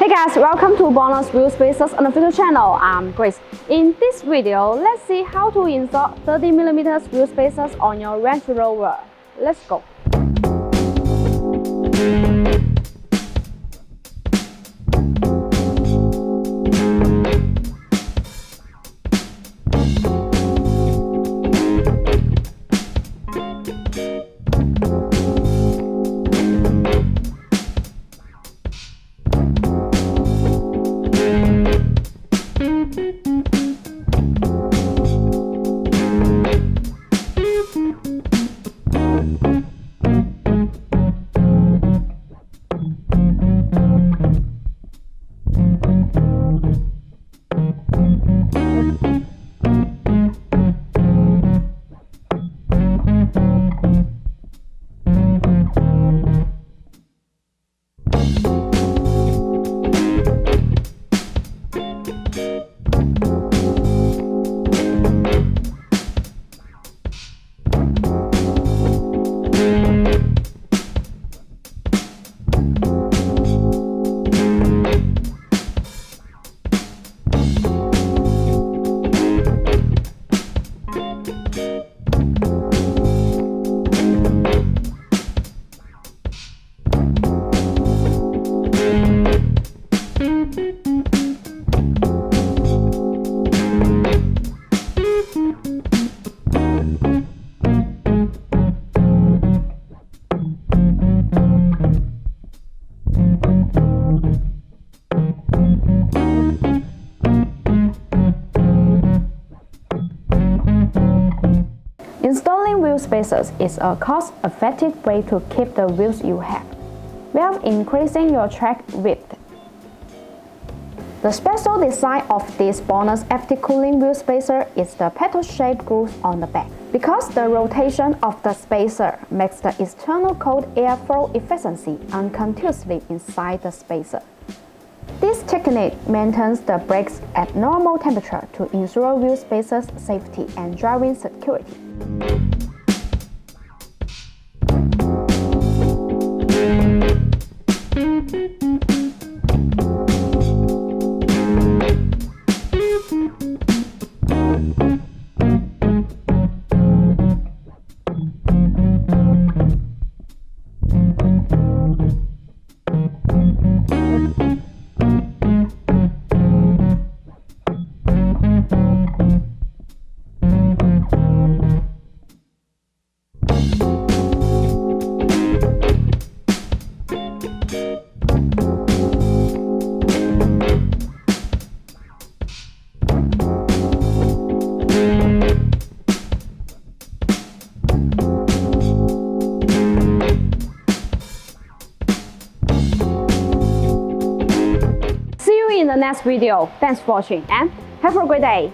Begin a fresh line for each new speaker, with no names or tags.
Hey guys, welcome to BONOSS Wheel Spacers on the official channel. I'm Grace. In this video, let's see how to install 30mm wheel spacers on your Range Rover. Let's go. Installing wheel spacers is a cost-effective way to keep the wheels you have, while increasing your track width. The special design of this BONOSS FT cooling wheel spacer is the petal-shaped groove on the back, because the rotation of the spacer makes the external cold airflow efficiency continuously inside the spacer. This technique maintains the brakes at normal temperature to ensure wheel spacers' safety and driving security. See you in the next video. Thanks for watching and have a great day.